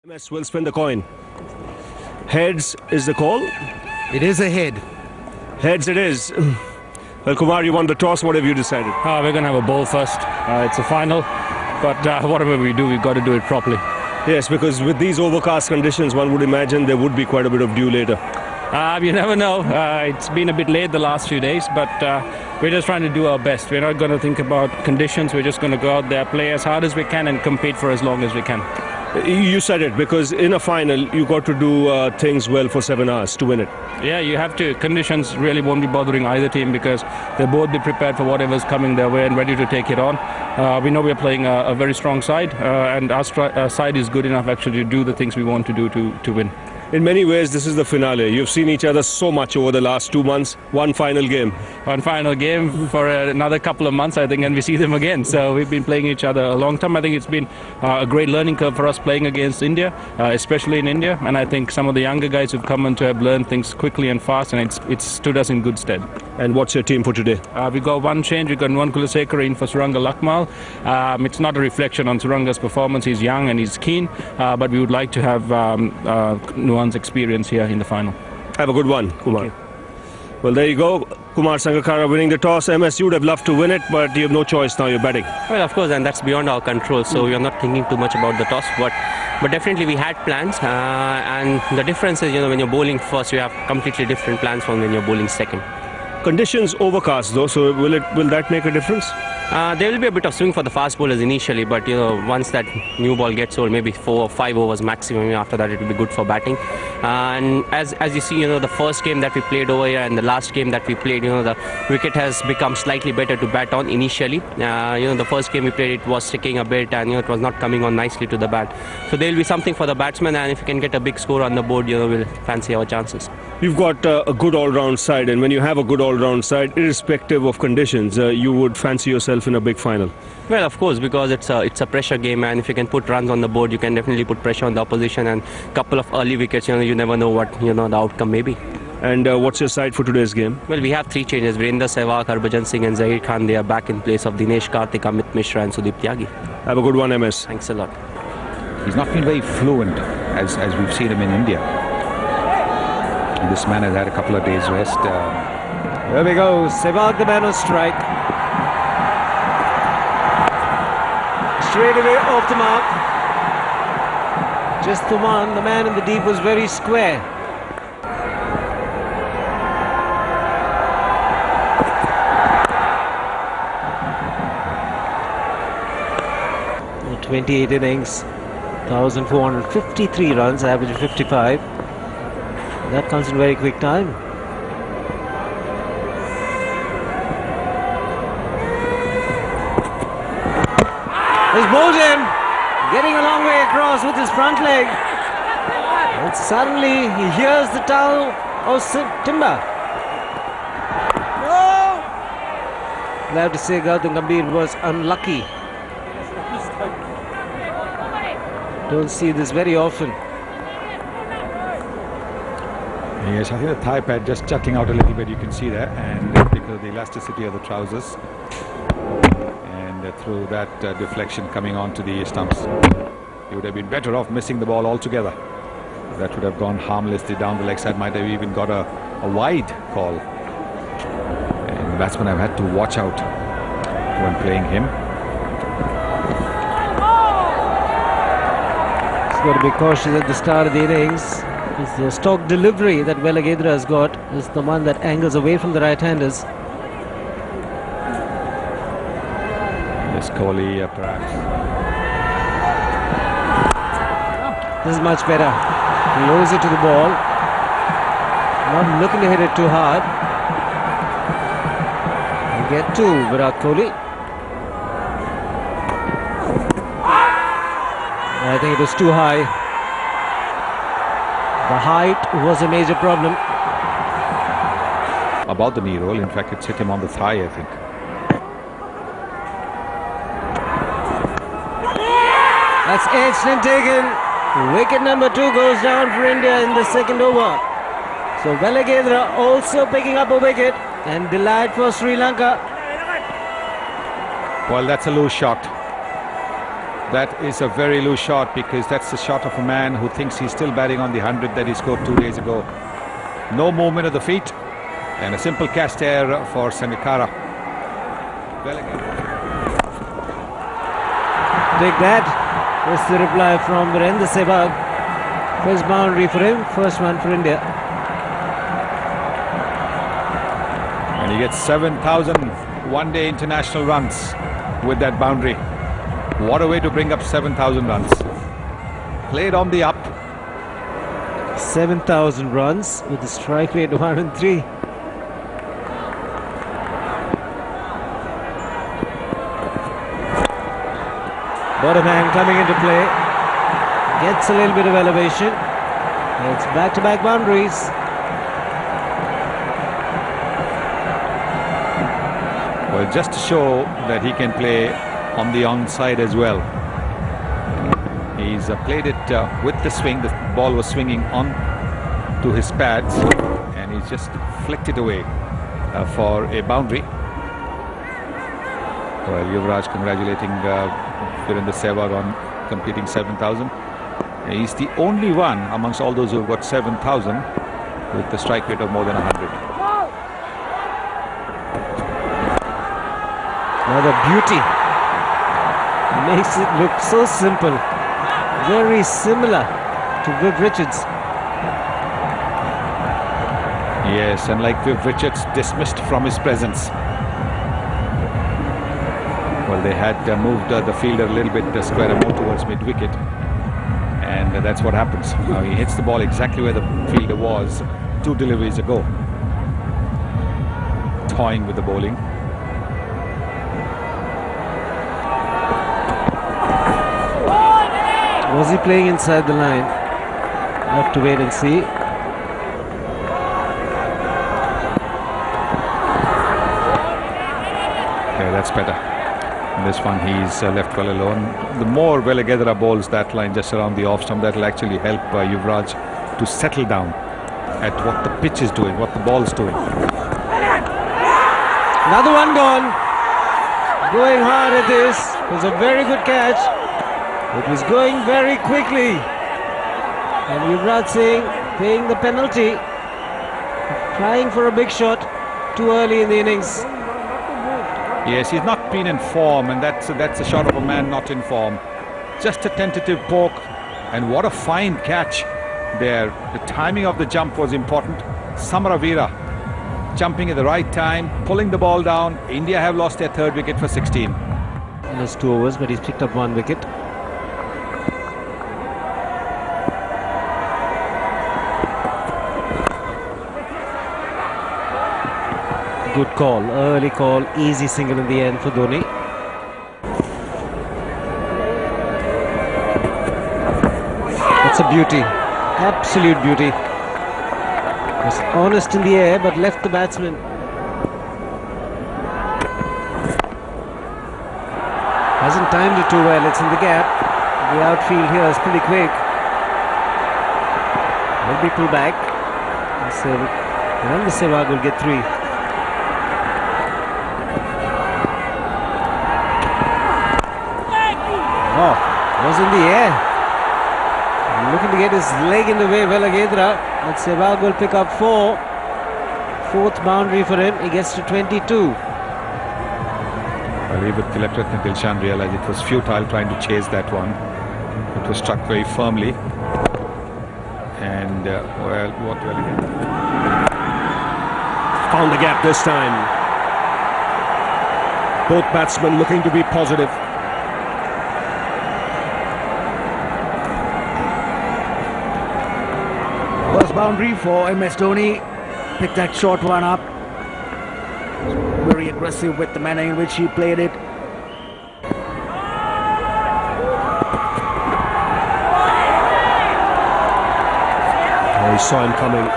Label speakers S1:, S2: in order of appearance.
S1: MS will spin the coin. Heads is the call.
S2: It is a head.
S1: Heads it is. Well, Kumar, you won the toss. What have you decided?
S3: We're going to have a ball first. It's a final. But whatever we do, we've got to do it properly.
S1: Yes, because with these overcast conditions, one would imagine there would be quite a bit of dew later.
S3: You never know. It's been a bit late the last few days, but we're just trying to do our best. We're not going to think about conditions. We're just going to go out there, play as hard as we can and compete for as long as we can.
S1: You said it, because in a final, you got to do things well for 7 hours to win it.
S3: Yeah, you have to. Conditions really won't be bothering either team because they'll both be prepared for whatever's coming their way and ready to take it on. We know we're playing a very strong side, and our side is good enough actually to do the things we want to do to win.
S1: In many ways, this is the finale. You've seen each other so much over the last 2 months. One final game.
S3: One final game for another couple of months, I think, and we see them again. So we've been playing each other a long time. I think it's been a great learning curve for us playing against India, especially in India. And I think some of the younger guys who've come in to have learned things quickly and fast, and it's stood us in good stead.
S1: And what's your team for today?
S3: We've got one change. We've got Nuwan Kulasekara in for Suranga Lakmal. It's not a reflection on Suranga's performance. He's young and he's keen, but we would like to have Nuwan's experience here in the final.
S1: Have a good one, Kumar. Well, there you go. Kumar Sangakkara winning the toss. MS, you would have loved to win it, but you have no choice now. You're batting.
S4: Well, of course, and that's beyond our control. So we are not thinking too much about the toss, but definitely we had plans. And the difference is, when you're bowling first, you have completely different plans from when you're bowling second.
S1: Conditions overcast though, so will that make a difference?
S4: There will be a bit of swing for the fast bowlers initially, but once that new ball gets old, maybe 4 or 5 overs maximum. After that, it will be good for batting. And as you see, the first game that we played over here and the last game that we played, the wicket has become slightly better to bat on initially. The first game we played, it was sticking a bit, and it was not coming on nicely to the bat. So there will be something for the batsman, and if we can get a big score on the board, we'll fancy our chances.
S1: You've got a good all-round side, and when you have a good all-round side, irrespective of conditions, you would fancy yourself in a big final.
S4: Well, of course, because it's a pressure game, and if you can put runs on the board, you can definitely put pressure on the opposition, and a couple of early wickets, you never know what the outcome may be.
S1: And what's your side for today's game?
S4: Well, we have 3 changes. Virender Sehwag, Harbhajan Singh and Zahir Khan, they are back in place of Dinesh Karthik, Amit Mishra and Sudeep Tyagi.
S1: Have a good one, MS.
S4: Thanks a lot.
S2: He's not been very fluent as we've seen him in India. And this man has had a couple of days rest.
S5: There we go, Sehwag the man on strike. Straight away off the mark. Just the one, the man in the deep was very square. The 28 innings, 1,453 runs, average of 55. That comes in very quick time. He's bowled him, getting a long way across with his front leg. And suddenly he hears the towel of timber. No! I'll have to say Gautam Gambhir was unlucky. Don't see this very often.
S2: Yes, I think the thigh pad just jutting out a little bit, you can see that, and because of the elasticity of the trousers. Through that deflection coming onto the stumps, he would have been better off missing the ball altogether. That would have gone harmlessly down the leg side, might have even got a wide call, and the batsmen have had to watch out when playing him.
S5: He's got to be cautious at the start of the innings, because the stock delivery that Velaghedra has got is the one that angles away from the right-handers.
S2: Kohli, perhaps.
S5: This is much better. He lowers it to the ball. Not looking to hit it too hard. We get to Virat Kohli. I think it was too high. The height was a major problem.
S2: About the knee roll, in fact, it's hit him on the thigh, I think.
S5: That's excellent taken. Wicket number 2 goes down for India in the second over. So Velaghedra also picking up a wicket, and delight for Sri Lanka.
S2: Well, that's a loose shot. That is a very loose shot, because that's the shot of a man who thinks he's still batting on the 100 that he scored 2 days ago. No movement of the feet, and a simple catch there for Sangakkara. Well again.
S5: Take that. That's the reply from Virendra Sehwag. First boundary for him, first one for India.
S2: And he gets 7,000 one-day international runs with that boundary. What a way to bring up 7,000 runs. Played on the up.
S5: 7,000 runs with the strike rate of 103. Bottom hand coming into play. Gets a little bit of elevation. It's back-to-back boundaries.
S2: Well, just to show that he can play on the onside as well. He's played it with the swing. The ball was swinging on to his pads, and he's just flicked it away for a boundary. Well, Yuvraj congratulating Virendra Sehwag on completing 7,000. He's the only one amongst all those who have got 7,000 with the strike rate of more than 100.
S5: Another beauty. Makes it look so simple. Very similar to Viv Richards.
S2: Yes, and like Viv Richards, dismissed from his presence. Well, they had moved the fielder a little bit square more towards mid-wicket, and that's what happens. Now he hits the ball exactly where the fielder was 2 deliveries ago. Toying with the bowling.
S5: Was he playing inside the line? I'll have to wait and see.
S2: Okay, that's better. In this one, he's left well alone. The more Velagadra bowls that line just around the off stump, that will actually help Yuvraj to settle down at what the pitch is doing, what the ball is doing.
S5: Another one gone. Going hard at this. It was a very good catch. It was going very quickly. And Yuvraj Singh paying the penalty. Trying for a big shot too early in the innings.
S2: Yes, he's not been in form, and that's a shot of a man not in form. Just a tentative poke, and what a fine catch there. The timing of the jump was important. Samaravira jumping at the right time, pulling the ball down. India have lost their 3rd wicket for 16.
S5: Almost 2 overs, but he's picked up 1 wicket. Good call, early call, easy single in the end for Dhoni. That's a beauty, absolute beauty. Was honest in the air but left the batsman. Hasn't timed it too well, it's in the gap. The outfield here is pretty quick. Will be pulled back. So Virendra Sehwag will get 3. Oh, was in the air. Looking to get his leg in the way, Velagadra. But Sehwag will pick up 4. 4th boundary for him. He gets to 22.
S2: I leave with Tilakratne Dilshan realized it was futile trying to chase that one. It was struck very firmly. And, well, what Velagadra?
S1: Found the gap this time. Both batsmen looking to be positive.
S6: First boundary for MS Dhoni. Picked that short one up. Very aggressive with the manner in which he played it.
S1: Oh, he saw him coming.